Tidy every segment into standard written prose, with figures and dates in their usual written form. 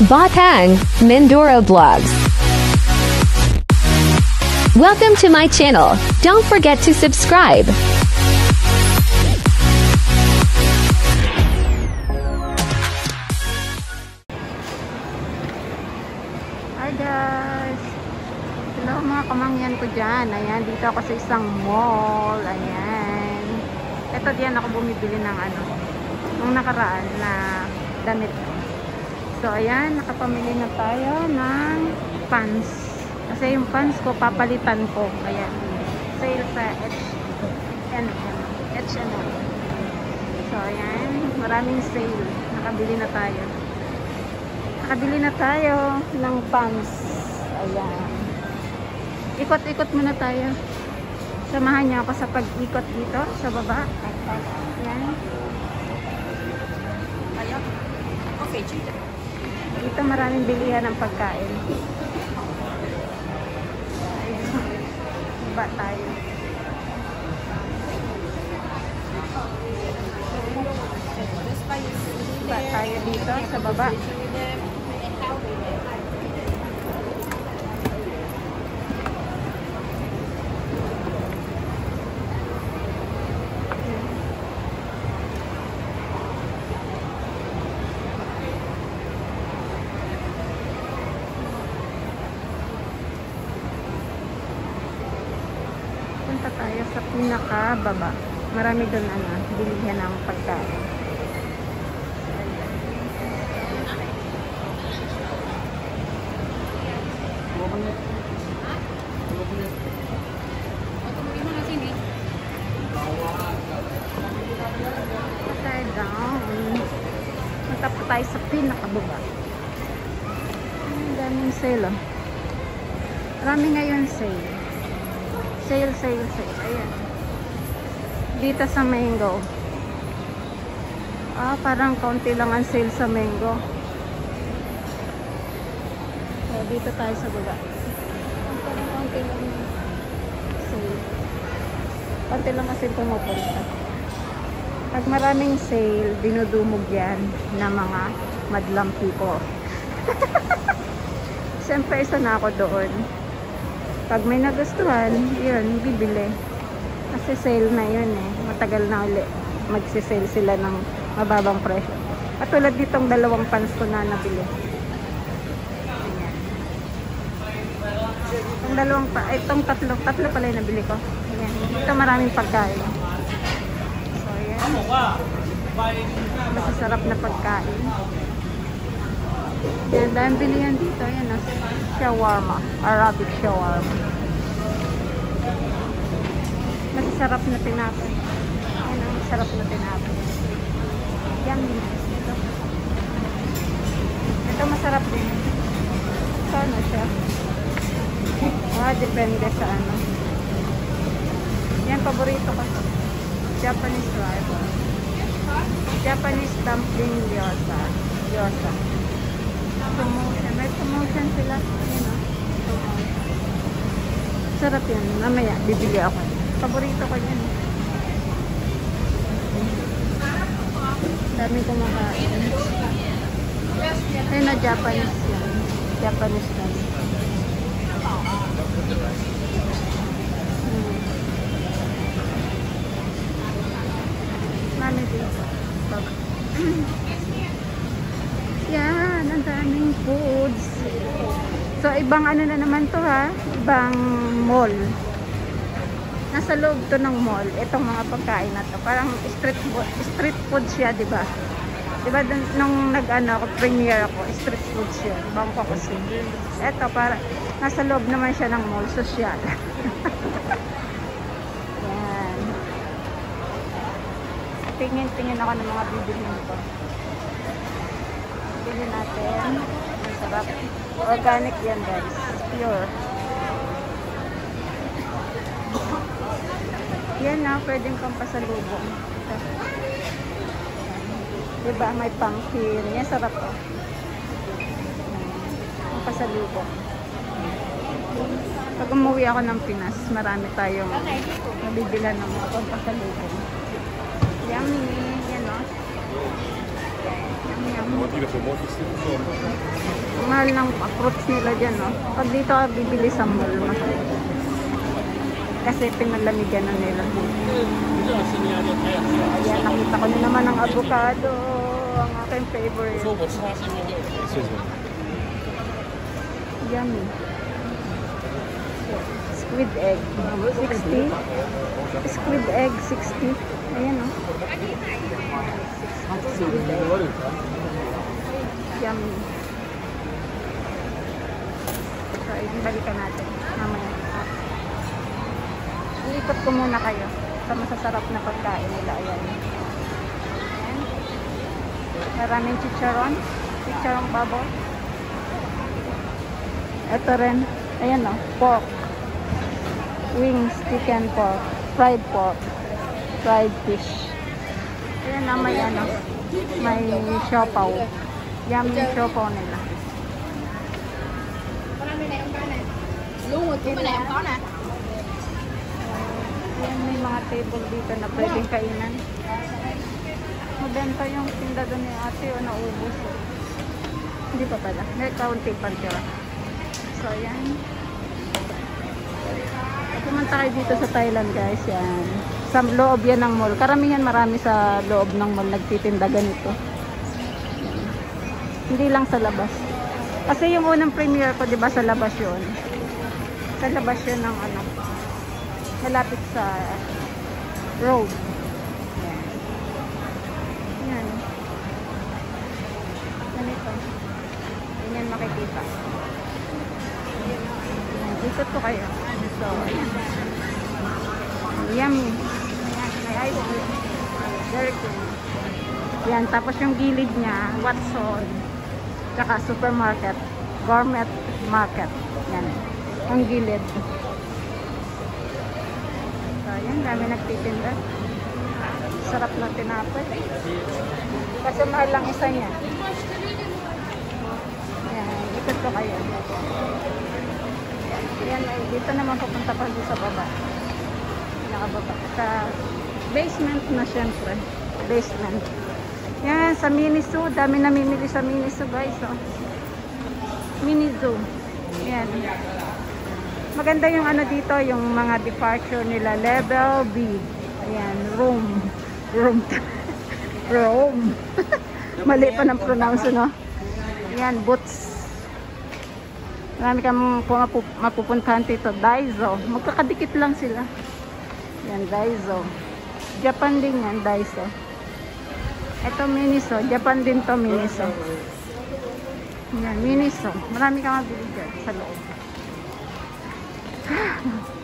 Batang, Mindoro Vlogs. Welcome to my channel. Don't forget to subscribe. Hi guys! Hello mga kamangyan ko dyan. Ayan, dito ako sa isang mall. Ayan. Ito diyan ako bumibili ng nung nakaraan na damit. So ayan, nakapamili na tayo ng pants. Kasi yung pants ko, papalitan ko. Ayan. Sale sa H&M. So ayan, maraming sale. Nakabili na tayo. Nakabili na tayo ng pants. Ayan. Ikot-ikot muna tayo. Samahan niyo ako sa pag-ikot dito sa baba. Ayan. Ayan. Okay, chika. Dito maraming bilihan ng pagkain. Ayan. Baba tayo. Baba tayo dito sa baba. Punta tayo sa pinakababa. Marami doon bilihan ng pagkain. Upside down. Punta po tayo sa pinakababa. Ang daming sale. Marami ngayon sale. Sale. Ayan. Dito sa Mango. Parang kaunti lang ang sale sa Mango. So, dito tayo sa baba. Parang kaunti lang sale. Kaunti lang kasi pumupunta. Pag maraming sale, dinudumog yan na mga madlang people. Siyempre, isa na ako doon. Pag may nagustuhan, yun, bibili. Kasi sale na yun eh. Matagal na ulit. Magsisale sila ng mababang presyo. Katulad ditong dalawang pants ko na nabili. Ayan. Itong tatlo pala yung nabili ko. Ayan. Ito maraming pagkain. So, ayan. Masasarap na pagkain. Ayan, dahil bilihan dito. Ayan, shawarma. Arabic shawarma. Masasarap na tinapay. Ayan, ang masarap na tinapay. Yummy. Ito masarap din. Sana siya. Depende sa Yan, paborito ko to. Japanese rice. Japanese dumpling gyoza. Promotion. May promotion sila. Ayan, sarap yan. Mamaya, bibili ako. Paborito ko yan. Dami kumakain. Ayun na, Japanese yan. Japanese yan. Mami dito. Yan, ang daming foods. So, ibang na naman to ha. Ibang mall. Nasa loob to ng mall. Itong mga pagkain na to. Parang street food siya, di ba? Di ba nung premiere ako, street food siya. Bangko kasi. Ito, para nasa loob naman siya ng mall. Social. Yan. Tingin ako ng mga bibilhin ko. Bilhin natin. Ang sarap. Organic yan guys. Pure. Yan na, pwedeng pang pasalubong. Diba, may pumpkin. Yan, sarap to. Pang pasalubong. Pag umuwi ako ng Pinas, marami tayong nabibilan ng mga pang pasalubong. Yummy. Yan o. Yummy. Mahal ng fruits nila dyan, no? Pag dito ka bibili sa mall, mahal. Kasi pinalamigan na nila. Ayan, nakita ko na naman ang avocado. Ang aking favorite. Yummy. Squid egg. 60. Squid egg, 60. Ayan, no? Squid egg. Yummy. So, balikan natin. Mamaya. Iikot ko muna kayo sa masasarap na pagkain nila. Ayan. Ayan. Maraming chicharon. Chicharon babo. Ito rin. Ayan, no? Pork. Wings, chicken pork. Fried pork. Fried fish. Ayan na may ano. May siopaw. Yummy siopaw nila. Luôn rồi, cái này em có nè. Ayan, may mga table dito na pwedeng kainan. Mabenta yung tinda doon ni ate o naubos. Hindi pa pala. May kaunti pa tira. So, ayan. Pumunta kayo dito sa Thailand, guys. Yan. Sa loob yan ng mall. Karamihan marami sa loob ng mall nagtitinda ganito. Hindi lang sa labas. Kasi yung unang premiere ko, di ba, sa labas yun. Sa labas yun ng ano. Malapit sa road. Yan. Ganito. Yan makikita. Dito to kayo. So, yummy. Ayan, may ice cream. Very cool. Yan, tapos yung gilid niya, Watson. Tsaka supermarket. Gourmet market. Yan. Ang gilid. So, yan, dami nagtitinda. Sarap na tinapay. Kasi mahal lang isa niya. Yan, ikot ko kayo. Yan, dito naman pupunta pa dito sa baba. Nakababa. Sa basement na syempre. Basement. Yan, sa Miniso. Dami namimili sa Miniso, guys. Oh. Miniso. Yan. Maganda yung ano dito, yung mga departure nila. Level B. Ayan, room. Room. Room. Mali pa ng pronounce, no? Yan, boots. Marami kang mapupuntahan dito. Daiso. Magkakadikit lang sila. Yan, Daiso. Japan din yan, Daiso. Ito, Miniso. Japan din to, Miniso. Yan, Miniso. Marami kang mabili dyan sa loob.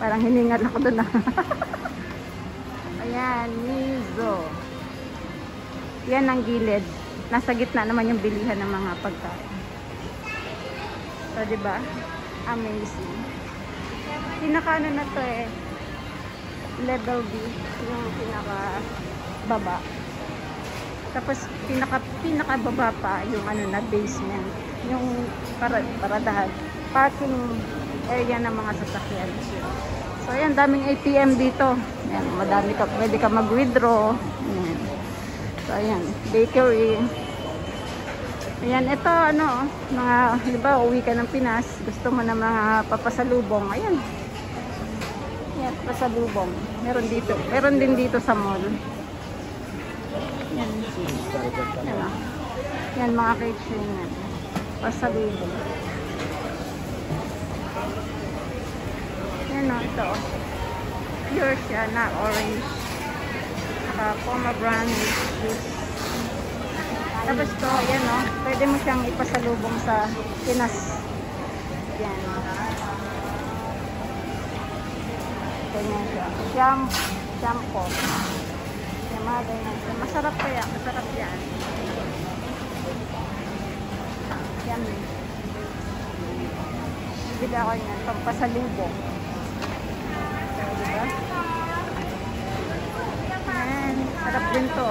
Parang hiningal ako doon na. Ayan, Miniso. Yan ang gilid. Nasa gitna naman yung bilihan ng mga pagkain. So, diba? Amazing. Pinaka ano na to eh. Level B. Yung pinaka baba. Tapos pinaka baba pa yung ano na basement. Yung paradahan. Parking area ng mga sasakyan. So, ayan. Daming ATM dito. Ayan, madami ka. Pwede ka mag-withdraw. Ayan. So, ayan. Bakery. Ayan, ito ano, mga, di ba, uwi ka ng Pinas, gusto mo na mga papasalubong, ayan. Ayan, papasalubong. Meron dito. Meron din dito sa mall. Ayan. Ayan, oh. Ayan, mga kitchen. Ayan. Pasalubong. Ayan, oh, ito. Pure siya na orange. Pomegranate juice. Tapos to, ayan o, pwede mo siyang ipasalubong sa Pinas. Yan. Ganyan siya. Shampoo. Yan, mga ganyan siya. Masarap kaya, masarap yan. Yan. Bibili ako yan, pampasalubong. Diba? Yan, sarap din to.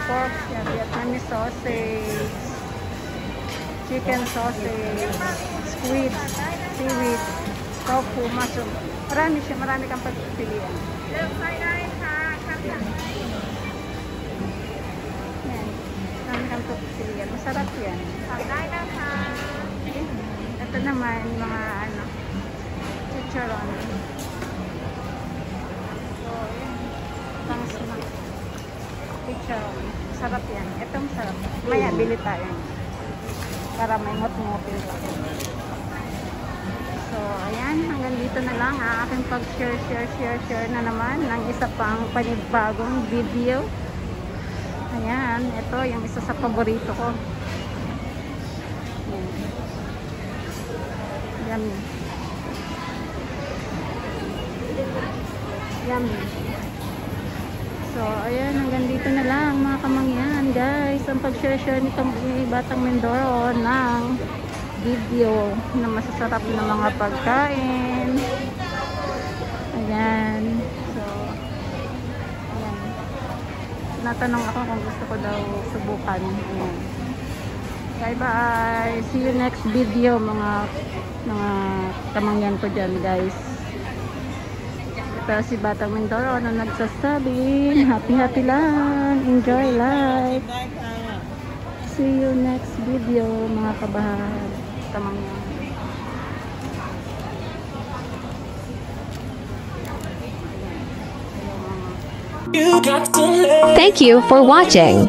Pork, yan, Vietnamese sausage, chicken sausage, squid, seaweed, tofu, mushroom. Marami siya, marami kang pagpipilian. naman mga ano, chicharon. So, yun. Pang snack. Chicharon. Sarap yan. Ito masarap. Maya, bili tayo. Para may ngot-ngotin pa. So, ayan. Hanggang dito na lang ang aking pag-share na naman ng isa pang panibagong video. Ayan. Ito yung isa sa paborito ko. Yummy. Yummy. So, ayan, hanggang dito na lang mga kamangyan, guys. Ang pag-share ni Batang Mindoro ng video na masasarap na mga pagkain. Ayan. So, ayan. Natanong ako kung gusto ko daw subukan. Ayan. Bye-bye. See you next video mga kamangyan ko dyan, guys. Ito si Batang Mindoro na nagsasabi, happy lang, enjoy life. See you next video mga kabahan, kamangyan. Thank you for watching.